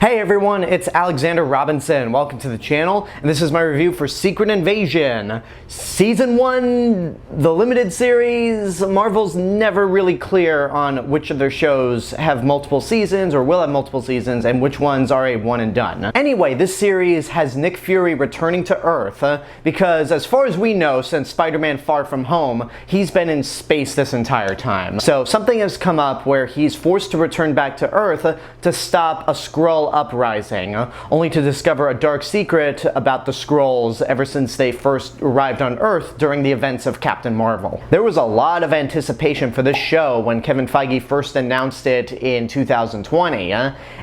Hey everyone, it's Alexander Robinson. Welcome to the channel, and this is my review for Secret Invasion. Season 1, the limited series. Marvel's never really clear on which of their shows have multiple seasons or will have multiple seasons and which ones are a one and done. Anyway, this series has Nick Fury returning to Earth because as far as we know, since Spider-Man Far From Home, he's been in space this entire time. So something has come up where he's forced to return back to Earth to stop a Skrull uprising, only to discover a dark secret about the Skrulls ever since they first arrived on Earth during the events of Captain Marvel. There was a lot of anticipation for this show when Kevin Feige first announced it in 2020,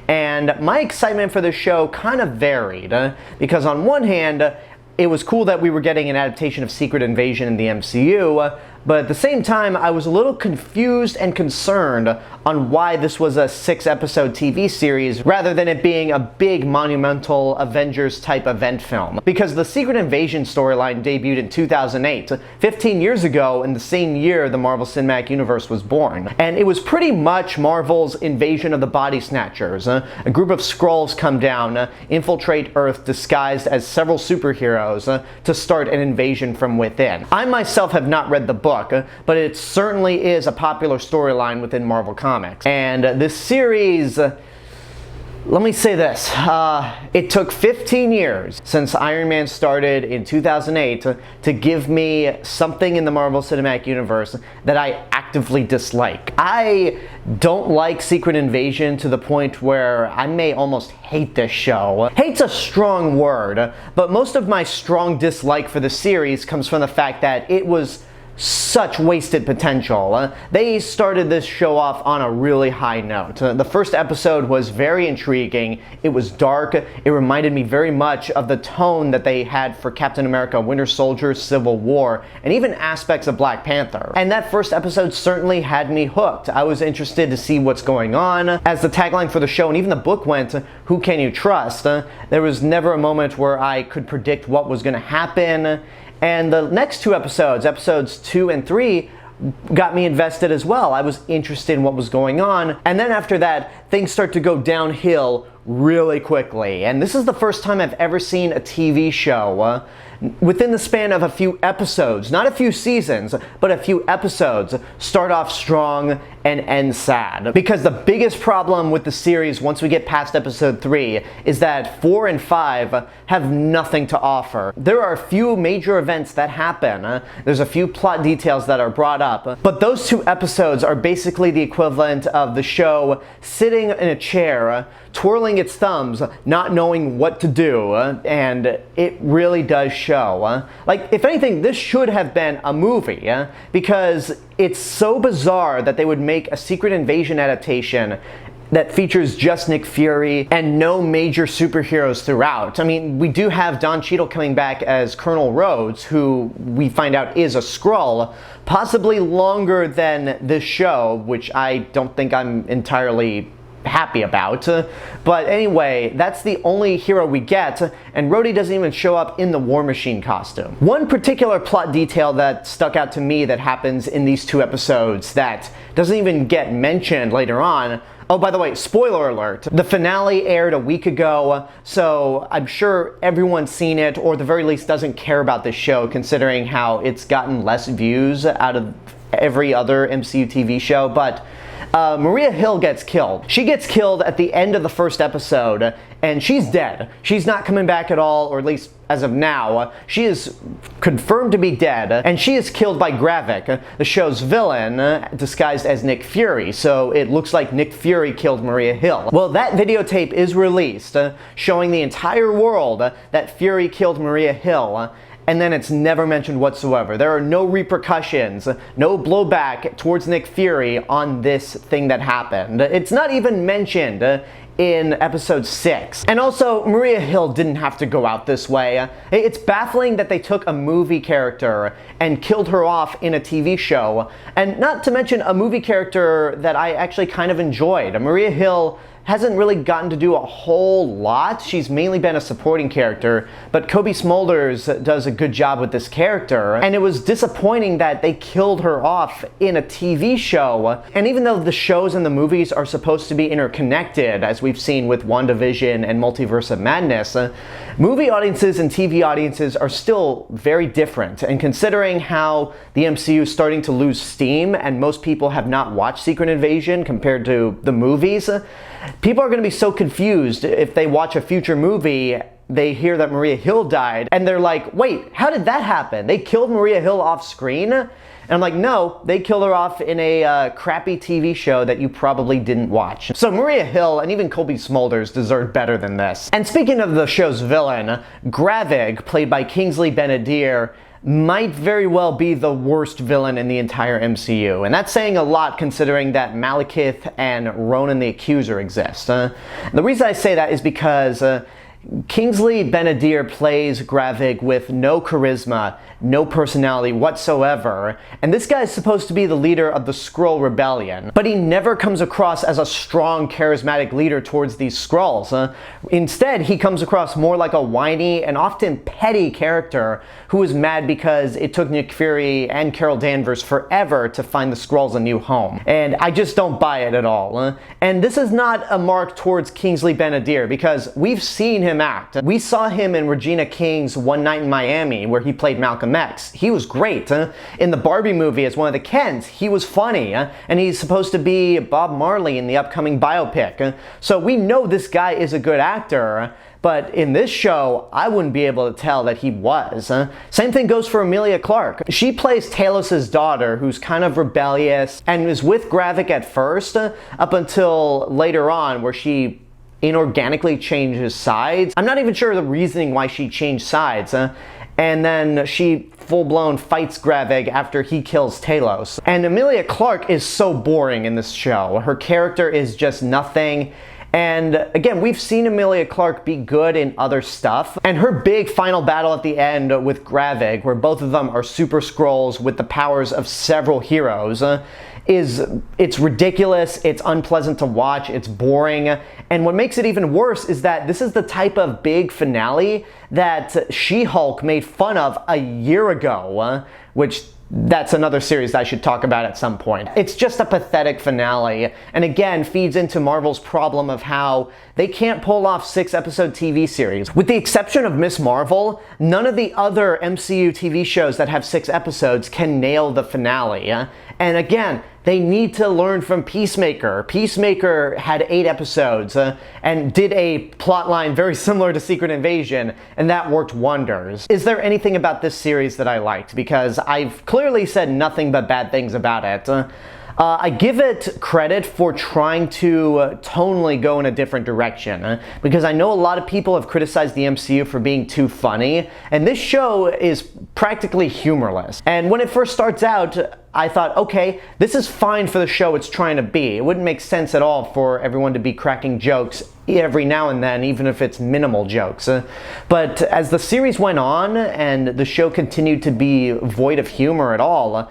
and my excitement for this show kind of varied, because on one hand, it was cool that we were getting an adaptation of Secret Invasion in the MCU, but at the same time, I was a little confused and concerned on why this was a 6-episode TV series rather than it being a big monumental Avengers-type event film. Because the Secret Invasion storyline debuted in 2008, 15 years ago in the same year the Marvel Cinematic Universe was born. And it was pretty much Marvel's invasion of the Body Snatchers. A group of Skrulls come down, infiltrate Earth disguised as several superheroes to start an invasion from within. I myself have not read the book, but it certainly is a popular storyline within Marvel Comics. And this series, let me say this, it took 15 years since Iron Man started in 2008 to give me something in the Marvel Cinematic Universe that I actively dislike. I don't like Secret Invasion to the point where I may almost hate this show. Hate's a strong word, but most of my strong dislike for the series comes from the fact that it was such wasted potential. They started this show off on a really high note. The first episode was very intriguing. It was dark. It reminded me very much of the tone that they had for Captain America Winter Soldier, Civil War, and even aspects of Black Panther. And that first episode certainly had me hooked. I was interested to see what's going on. As the tagline for the show and even the book went, "Who can you trust?" There was never a moment where I could predict what was going to happen. And the next two episodes, episodes 2 and 3, got me invested as well. I was interested in what was going on. And then after that, things start to go downhill really quickly. And this is the first time I've ever seen a TV show within the span of a few episodes, not a few seasons, but a few episodes, start off strong and end sad. Because the biggest problem with the series once we get past episode 3 is that 4 and 5 have nothing to offer. There are a few major events that happen. There's a few plot details that are brought up, but those two episodes are basically the equivalent of the show sitting in a chair, twirling its thumbs, not knowing what to do, and it really does show. Like, if anything, this should have been a movie, because it's so bizarre that they would make a Secret Invasion adaptation that features just Nick Fury and no major superheroes throughout. I mean, we do have Don Cheadle coming back as Colonel Rhodes, who we find out is a Skrull, possibly longer than this show, which I don't think I'm entirely happy about. But anyway, that's the only hero we get, and Rhodey doesn't even show up in the War Machine costume. One particular plot detail that stuck out to me that happens in these two episodes that doesn't even get mentioned later on. Oh, by the way, spoiler alert, the finale aired a week ago, so I'm sure everyone's seen it, or at the very least doesn't care about this show, considering how it's gotten less views out of every other MCU TV show, but Maria Hill gets killed. She gets killed at the end of the first episode, and she's dead. She's not coming back at all, or at least as of now. She is confirmed to be dead, and she is killed by Gravik, the show's villain, disguised as Nick Fury, so it looks like Nick Fury killed Maria Hill. Well, that videotape is released, showing the entire world that Fury killed Maria Hill, and then it's never mentioned whatsoever. There are no repercussions, no blowback towards Nick Fury on this thing that happened. It's not even mentioned in episode 6. And also, Maria Hill didn't have to go out this way. It's baffling that they took a movie character and killed her off in a TV show, and not to mention a movie character that I actually kind of enjoyed. Maria Hill hasn't really gotten to do a whole lot. She's mainly been a supporting character, but Cobie Smulders does a good job with this character, and it was disappointing that they killed her off in a TV show. And even though the shows and the movies are supposed to be interconnected, as we've seen with WandaVision and Multiverse of Madness, movie audiences and TV audiences are still very different. And considering how the MCU is starting to lose steam and most people have not watched Secret Invasion compared to the movies, people are going to be so confused if they watch a future movie, they hear that Maria Hill died, and they're like, wait, how did that happen? They killed Maria Hill off screen? And I'm like, no, they killed her off in a crappy TV show that you probably didn't watch. So Maria Hill and even Cobie Smulders deserved better than this. And speaking of the show's villain, Gravik, played by Kingsley Ben-Adir, might very well be the worst villain in the entire MCU. And that's saying a lot considering that Malekith and Ronan the Accuser exist. The reason I say that is because Kingsley Ben-Adir plays Gravik with no charisma, no personality whatsoever, and this guy is supposed to be the leader of the Skrull Rebellion, but he never comes across as a strong, charismatic leader towards these Skrulls. Instead, he comes across more like a whiny and often petty character who is mad because it took Nick Fury and Carol Danvers forever to find the Skrulls a new home. And I just don't buy it at all. And this is not a mark towards Kingsley Ben-Adir, because we've seen him act. We saw him in Regina King's One Night in Miami, where he played Malcolm X. He was great. In the Barbie movie as one of the Kens, he was funny. And he's supposed to be Bob Marley in the upcoming biopic. So we know this guy is a good actor. But in this show, I wouldn't be able to tell that he was. Same thing goes for Emilia Clarke. She plays Talos' daughter, who's kind of rebellious, and is with Gravik at first, up until later on, where she inorganically changes sides. I'm not even sure the reasoning why she changed sides. And then she full-blown fights Gravik after he kills Talos. And Emilia Clarke is so boring in this show. Her character is just nothing. And again, we've seen Emilia Clarke be good in other stuff. And her big final battle at the end with Gravik, where both of them are super Skrulls with the powers of several heroes, it's ridiculous, it's unpleasant to watch, it's boring. And what makes it even worse is that this is the type of big finale that She-Hulk made fun of a year ago, which that's another series that I should talk about at some point. It's just a pathetic finale, and again feeds into Marvel's problem of how they can't pull off 6-episode TV series. With the exception of Ms. Marvel, none of the other MCU TV shows that have 6 episodes can nail the finale. And again, they need to learn from Peacemaker. Peacemaker had 8 episodes and did a plotline very similar to Secret Invasion, and that worked wonders. Is there anything about this series that I liked? Because I've clearly said nothing but bad things about it. I give it credit for trying to tonally go in a different direction, because I know a lot of people have criticized the MCU for being too funny, and this show is practically humorless. And when it first starts out, I thought, okay, this is fine for the show it's trying to be. It wouldn't make sense at all for everyone to be cracking jokes every now and then, even if it's minimal jokes. But as the series went on and the show continued to be void of humor at all,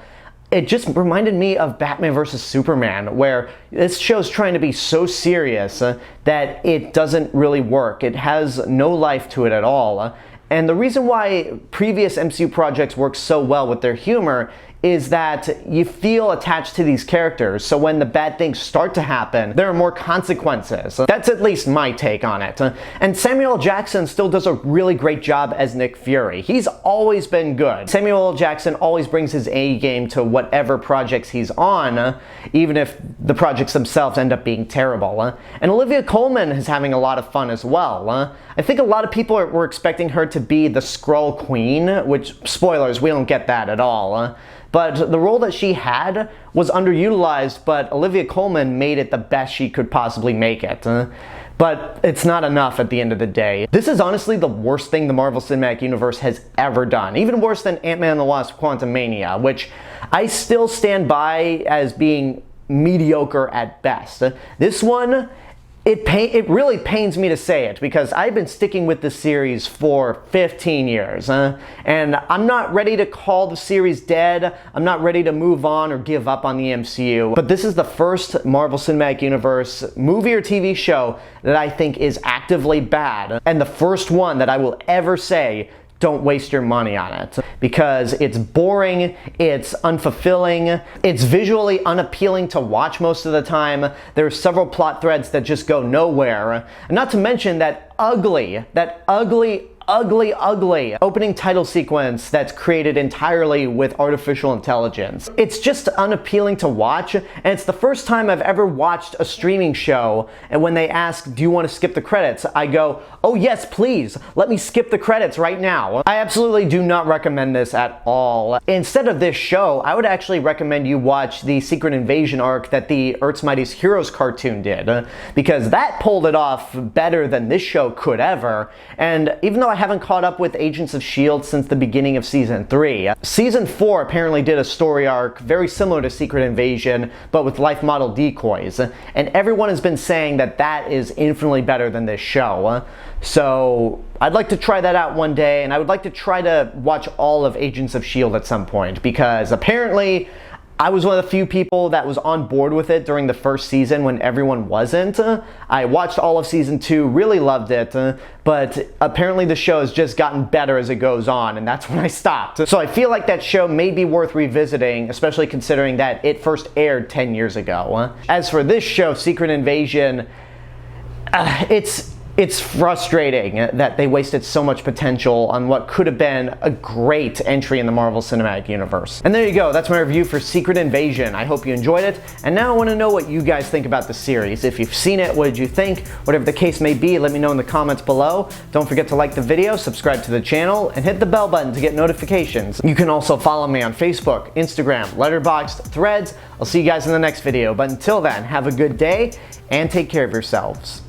it just reminded me of Batman vs. Superman, where this show's trying to be so serious that it doesn't really work. It has no life to it at all. And the reason why previous MCU projects work so well with their humor is that you feel attached to these characters, so when the bad things start to happen, there are more consequences. That's at least my take on it. And Samuel L. Jackson still does a really great job as Nick Fury. He's always been good. Samuel L. Jackson always brings his A game to whatever projects he's on, even if the projects themselves end up being terrible. And Olivia Colman is having a lot of fun as well. I think a lot of people were expecting her to be the Skrull Queen, which, spoilers, we don't get that at all. But the role that she had was underutilized, but Olivia Colman made it the best she could possibly make it. But it's not enough at the end of the day. This is honestly the worst thing the Marvel Cinematic Universe has ever done. Even worse than Ant-Man and the Wasp: Quantumania, which I still stand by as being mediocre at best. This one it really pains me to say it because I've been sticking with the series for 15 years, and I'm not ready to call the series dead. I'm not ready to move on or give up on the MCU, but this is the first Marvel Cinematic Universe movie or TV show that I think is actively bad, and the first one that I will ever say don't waste your money on it, because it's boring, it's unfulfilling, it's visually unappealing to watch most of the time. There are several plot threads that just go nowhere, and not to mention that ugly opening title sequence that's created entirely with artificial intelligence. It's just unappealing to watch, and it's the first time I've ever watched a streaming show, and when they ask, do you want to skip the credits? I go, oh yes, please, let me skip the credits right now. I absolutely do not recommend this at all. Instead of this show, I would actually recommend you watch the Secret Invasion arc that the Earth's Mightiest Heroes cartoon did, because that pulled it off better than this show could ever, and even though I haven't caught up with Agents of S.H.I.E.L.D. since the beginning of Season 3. Season 4 apparently did a story arc very similar to Secret Invasion, but with life model decoys, and everyone has been saying that that is infinitely better than this show. So I'd like to try that out one day, and I would like to try to watch all of Agents of S.H.I.E.L.D. at some point, because apparently I was one of the few people that was on board with it during the first season when everyone wasn't. I watched all of Season 2, really loved it, but apparently the show has just gotten better as it goes on, and that's when I stopped. So I feel like that show may be worth revisiting, especially considering that it first aired 10 years ago. As for this show, Secret Invasion, it's frustrating that they wasted so much potential on what could have been a great entry in the Marvel Cinematic Universe. And there you go, that's my review for Secret Invasion. I hope you enjoyed it, and now I want to know what you guys think about the series. If you've seen it, what did you think? Whatever the case may be, let me know in the comments below. Don't forget to like the video, subscribe to the channel, and hit the bell button to get notifications. You can also follow me on Facebook, Instagram, Letterboxd, Threads. I'll see you guys in the next video, but until then, have a good day, and take care of yourselves.